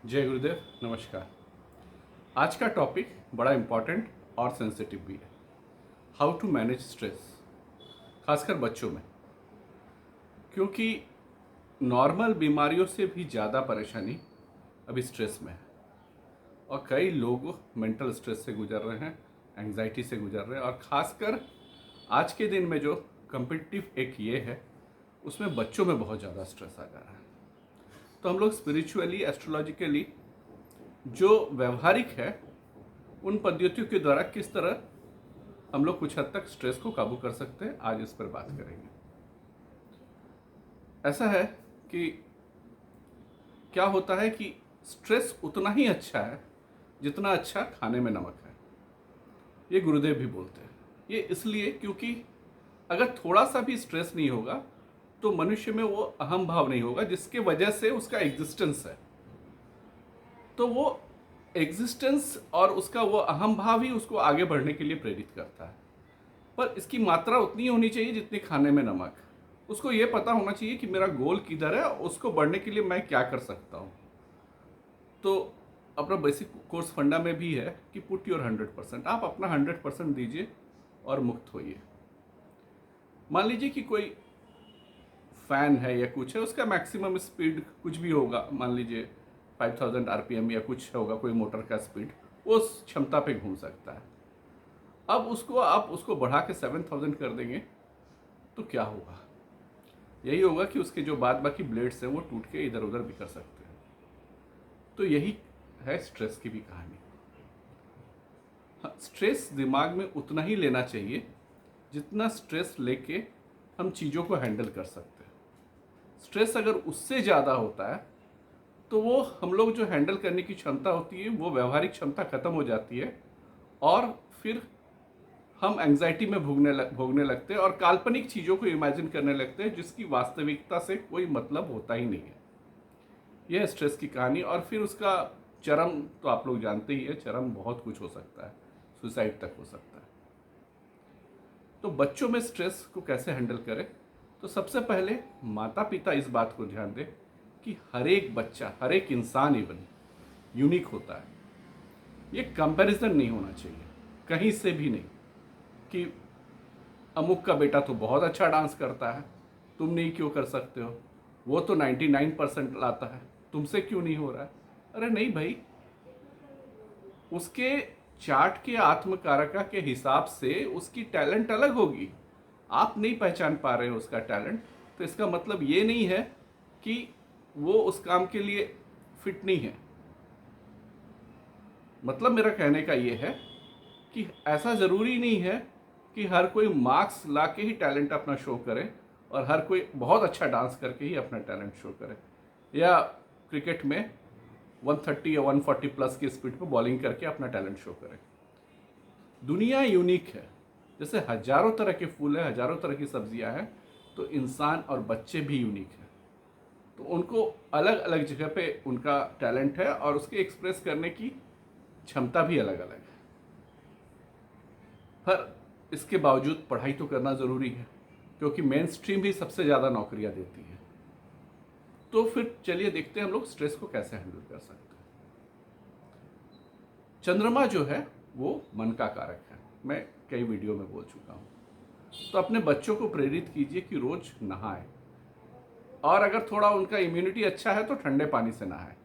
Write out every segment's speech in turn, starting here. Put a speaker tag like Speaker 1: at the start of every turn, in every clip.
Speaker 1: जय गुरुदेव, नमस्कार। आज का टॉपिक बड़ा इम्पॉर्टेंट और सेंसिटिव भी है। हाउ टू मैनेज स्ट्रेस, खासकर बच्चों में, क्योंकि नॉर्मल बीमारियों से भी ज़्यादा परेशानी अभी स्ट्रेस में है। और कई लोग मेंटल स्ट्रेस से गुजर रहे हैं, एंग्जाइटी से गुजर रहे हैं, और ख़ासकर आज के दिन में जो कम्पिटिटिव एक ये है, उसमें बच्चों में बहुत ज़्यादा स्ट्रेस आ जा रहा है। तो हम लोग स्पिरिचुअली, एस्ट्रोलॉजिकली जो व्यवहारिक है, उन पद्धतियों के द्वारा किस तरह हम लोग कुछ हद तक स्ट्रेस को काबू कर सकते हैं, आज इस पर बात करेंगे। ऐसा है कि क्या होता है कि स्ट्रेस उतना ही अच्छा है जितना अच्छा खाने में नमक है। ये गुरुदेव भी बोलते हैं। ये इसलिए क्योंकि अगर थोड़ा सा भी स्ट्रेस नहीं होगा तो मनुष्य में वो अहम भाव नहीं होगा जिसके वजह से उसका एग्जिस्टेंस है। तो वो एग्जिस्टेंस और उसका वो अहम भाव ही उसको आगे बढ़ने के लिए प्रेरित करता है। पर इसकी मात्रा उतनी होनी चाहिए जितनी खाने में नमक। उसको ये पता होना चाहिए कि मेरा गोल किधर है, उसको बढ़ने के लिए मैं क्या कर सकता हूँ। तो अपना बेसिक कोर्स फंडा में भी है कि पुट योर 100%। आप अपना 100% दीजिए और मुक्त होइए। मान लीजिए कि कोई फैन है या कुछ है, उसका मैक्सिमम स्पीड कुछ भी होगा, मान लीजिए 5000 आरपीएम या कुछ होगा कोई मोटर का स्पीड, वो उस क्षमता पे घूम सकता है। अब उसको आप उसको बढ़ा के 7000 कर देंगे तो क्या होगा? यही होगा कि उसके जो बाद बाकी ब्लेड्स हैं वो टूट के इधर उधर बिखर सकते हैं। तो यही है स्ट्रेस की भी कहानी। हाँ, स्ट्रेस दिमाग में उतना ही लेना चाहिए जितना स्ट्रेस लेके हम चीज़ों को हैंडल कर सकते हैं। स्ट्रेस अगर उससे ज़्यादा होता है तो वो हम लोग जो हैंडल करने की क्षमता होती है वो व्यवहारिक क्षमता खत्म हो जाती है, और फिर हम एंग्जाइटी में भोगने लगते हैं और काल्पनिक चीज़ों को इमेजिन करने लगते हैं जिसकी वास्तविकता से कोई मतलब होता ही नहीं है। यह है स्ट्रेस की कहानी। और फिर उसका चरम तो आप लोग जानते ही है, चरम बहुत कुछ हो सकता है, सुसाइड तक हो सकता है। तो बच्चों में स्ट्रेस को कैसे हैंडल करें? तो सबसे पहले माता पिता इस बात को ध्यान दें कि हर एक बच्चा, हर एक इंसान इवन यूनिक होता है। ये कंपैरिजन नहीं होना चाहिए कहीं से भी नहीं, कि अमुक का बेटा तो बहुत अच्छा डांस करता है, तुम नहीं क्यों कर सकते हो? वो तो 99% लाता है, तुमसे क्यों नहीं हो रहा है? अरे नहीं भाई, उसके चार्ट के आत्मकारका के हिसाब से उसकी टैलेंट अलग होगी। आप नहीं पहचान पा रहे हो उसका टैलेंट, तो इसका मतलब ये नहीं है कि वो उस काम के लिए फिट नहीं है। मतलब मेरा कहने का ये है कि ऐसा ज़रूरी नहीं है कि हर कोई मार्क्स ला के ही टैलेंट अपना शो करे और हर कोई बहुत अच्छा डांस करके ही अपना टैलेंट शो करे, या क्रिकेट में 130 या 140 प्लस की स्पीड पर बॉलिंग करके अपना टैलेंट शो करे। दुनिया यूनिक है। जैसे हजारों तरह के फूल हैं, हजारों तरह की सब्जियां हैं, तो इंसान और बच्चे भी यूनिक हैं। तो उनको अलग अलग जगह पे उनका टैलेंट है और उसके एक्सप्रेस करने की क्षमता भी अलग अलग है। पर इसके बावजूद पढ़ाई तो करना ज़रूरी है, क्योंकि मेन स्ट्रीम भी सबसे ज़्यादा नौकरियां देती है। तो फिर चलिए देखते हैं हम लोग स्ट्रेस को कैसे हैंडल कर सकते हैं। चंद्रमा जो है वो मन का कारक है, मैं कई वीडियो में बोल चुका हूँ। तो अपने बच्चों को प्रेरित कीजिए कि रोज नहाएं, और अगर थोड़ा उनका इम्यूनिटी अच्छा है तो ठंडे पानी से नहाएं।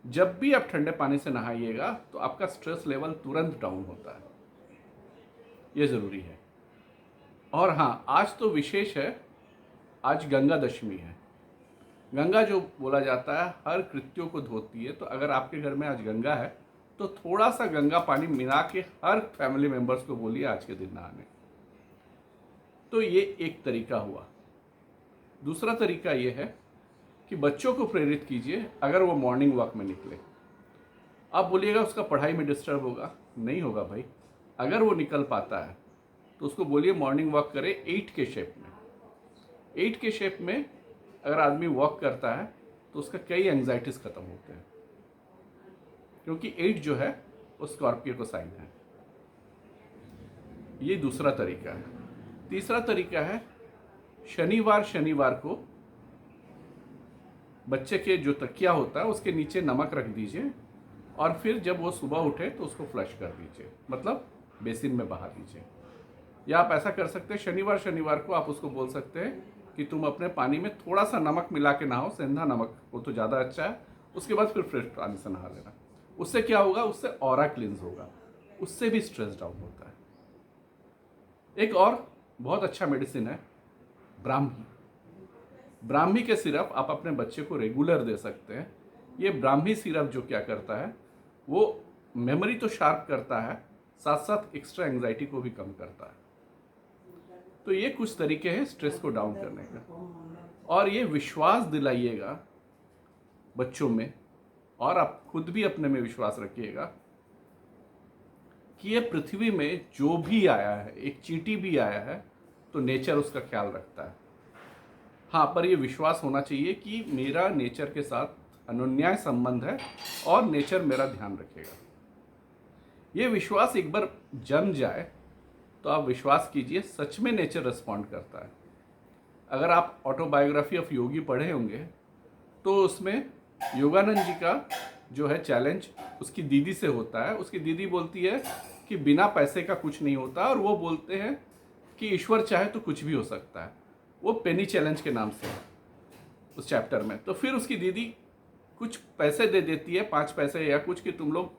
Speaker 1: जब भी आप ठंडे पानी से नहाइएगा तो आपका स्ट्रेस लेवल तुरंत डाउन होता है, ये ज़रूरी है। और हाँ, आज तो विशेष है, आज गंगा दशमी है। गंगा जो बोला जाता है हर कृत्यों को धोती है, तो अगर आपके घर में आज गंगा है तो थोड़ा सा गंगा पानी मिला के हर फैमिली मेंबर्स को बोलिए आज के दिन नहाने। तो ये एक तरीका हुआ। दूसरा तरीका ये है कि बच्चों को प्रेरित कीजिए, अगर वो मॉर्निंग वॉक में निकले। आप बोलिएगा उसका पढ़ाई में डिस्टर्ब होगा, नहीं होगा भाई। अगर वो निकल पाता है तो उसको बोलिए मॉर्निंग वॉक करे 8 के शेप में। 8 के शेप में अगर आदमी वॉक करता है तो उसका कई एंग्जाइटीज खत्म होते हैं, क्योंकि 8 जो है वो स्कॉर्पियो का साइन है। ये दूसरा तरीका है। तीसरा तरीका है, शनिवार शनिवार को बच्चे के जो तकिया होता है उसके नीचे नमक रख दीजिए और फिर जब वो सुबह उठे तो उसको फ्लश कर दीजिए, मतलब बेसिन में बहा दीजिए। या आप ऐसा कर सकते हैं, शनिवार शनिवार को आप उसको बोल सकते हैं कि तुम अपने पानी में थोड़ा सा नमक मिला के नहाओ, सेंधा नमक वो तो ज़्यादा अच्छा है, उसके बाद फिर फ्रेश पानी से नहा लेना। उससे क्या होगा, उससे ऑरा क्लींस होगा, उससे भी स्ट्रेस डाउन होता है। एक और बहुत अच्छा मेडिसिन है ब्राह्मी। ब्राह्मी के सिरप आप अपने बच्चे को रेगुलर दे सकते हैं। ये ब्राह्मी सिरप जो क्या करता है, वो मेमोरी तो शार्प करता है, साथ साथ एक्स्ट्रा एंग्जाइटी को भी कम करता है। तो ये कुछ तरीके हैं स्ट्रेस को डाउन करने का। और ये विश्वास दिलाइएगा बच्चों में, और आप खुद भी अपने में विश्वास रखिएगा कि ये पृथ्वी में जो भी आया है, एक चींटी भी आया है तो नेचर उसका ख्याल रखता है। हाँ, पर ये विश्वास होना चाहिए कि मेरा नेचर के साथ अनन्याय संबंध है और नेचर मेरा ध्यान रखेगा। ये विश्वास एक बार जम जाए तो आप विश्वास कीजिए, सच में नेचर रिस्पॉन्ड करता है। अगर आप ऑटोबायोग्राफी ऑफ योगी पढ़े होंगे तो उसमें योगानंद जी का जो है चैलेंज उसकी दीदी से होता है। उसकी दीदी बोलती है कि बिना पैसे का कुछ नहीं होता, और वो बोलते हैं कि ईश्वर चाहे तो कुछ भी हो सकता है। वो पेनी चैलेंज के नाम से है उस चैप्टर में। तो फिर उसकी दीदी कुछ पैसे दे देती है, 5 पैसे या कुछ, कि तुम लोग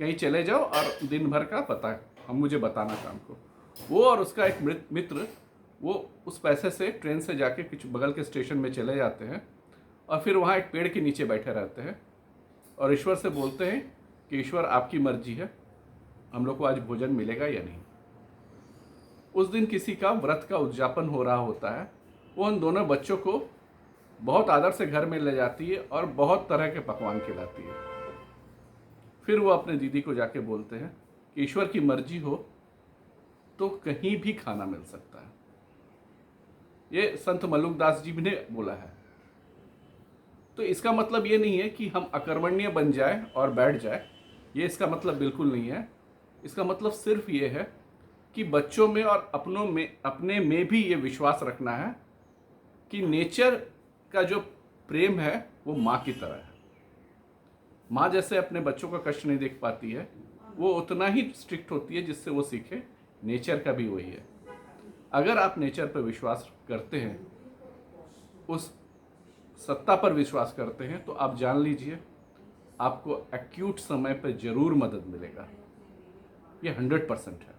Speaker 1: कहीं चले जाओ और दिन भर का पता हम मुझे बताना शाम को। वो और उसका एक मित्र वो उस पैसे से ट्रेन से जाके कुछ बगल के स्टेशन में चले जाते हैं और फिर वहाँ एक पेड़ के नीचे बैठे रहते हैं और ईश्वर से बोलते हैं कि ईश्वर आपकी मर्जी है, हम लोग को आज भोजन मिलेगा या नहीं। उस दिन किसी का व्रत का उद्यापन हो रहा होता है। वो उन दोनों बच्चों को बहुत आदर से घर में ले जाती है और बहुत तरह के पकवान खिलाती है। फिर वो अपने दीदी को जाके बोलते हैं कि ईश्वर की मर्जी हो तो कहीं भी खाना मिल सकता है। ये संत मलुकदास जी ने बोला है। तो इसका मतलब ये नहीं है कि हम अकर्मण्य बन जाए और बैठ जाए, ये इसका मतलब बिल्कुल नहीं है। इसका मतलब सिर्फ ये है कि बच्चों में और अपने में भी ये विश्वास रखना है कि नेचर का जो प्रेम है वो माँ की तरह है। माँ जैसे अपने बच्चों का कष्ट नहीं देख पाती है, वो उतना ही स्ट्रिक्ट होती है जिससे वो सीखे। नेचर का भी वही है। अगर आप नेचर पर विश्वास करते हैं, उस सत्ता पर विश्वास करते हैं, तो आप जान लीजिए आपको एक्यूट समय पर जरूर मदद मिलेगा। ये 100% है।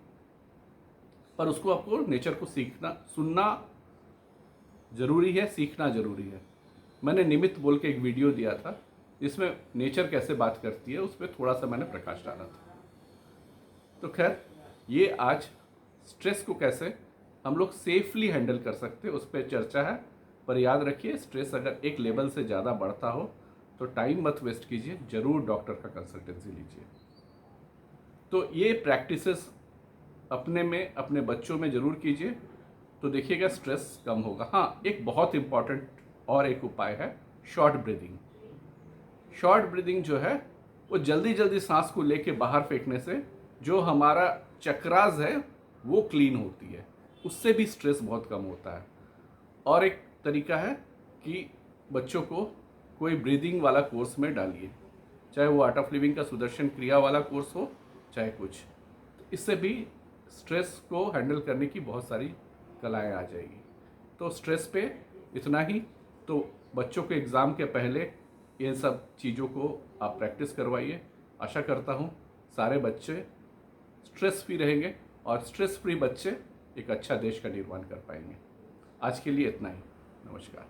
Speaker 1: पर उसको आपको नेचर को सीखना, सुनना जरूरी है, सीखना जरूरी है। मैंने निमित्त बोल के एक वीडियो दिया था जिसमें नेचर कैसे बात करती है, उस पर थोड़ा सा मैंने प्रकाश डाला था। तो खैर, ये आज स्ट्रेस को कैसे हम लोग सेफली हैंडल कर सकते हैं उस पर चर्चा है। पर याद रखिए, स्ट्रेस अगर एक लेवल से ज़्यादा बढ़ता हो तो टाइम मत वेस्ट कीजिए, ज़रूर डॉक्टर का कंसल्टेंसी लीजिए। तो ये प्रैक्टिसेस अपने में, अपने बच्चों में ज़रूर कीजिए, तो देखिएगा स्ट्रेस कम होगा। हाँ, एक बहुत इम्पॉर्टेंट और एक उपाय है शॉर्ट ब्रीदिंग। शॉर्ट ब्रीदिंग जो है वो जल्दी जल्दी सांस को लेके बाहर फेंकने से जो हमारा चक्रास है वो क्लीन होती है, उससे भी स्ट्रेस बहुत कम होता है। और एक तरीका है कि बच्चों को कोई ब्रीदिंग वाला कोर्स में डालिए, चाहे वो आर्ट ऑफ लिविंग का सुदर्शन क्रिया वाला कोर्स हो, चाहे कुछ। तो इससे भी स्ट्रेस को हैंडल करने की बहुत सारी कलाएं आ जाएगी। तो स्ट्रेस पे इतना ही। तो बच्चों के एग्ज़ाम के पहले इन सब चीज़ों को आप प्रैक्टिस करवाइए। आशा करता हूँ सारे बच्चे स्ट्रेस फ्री रहेंगे और स्ट्रेस फ्री बच्चे एक अच्छा देश का निर्माण कर पाएंगे। आज के लिए इतना ही। नमस्कार।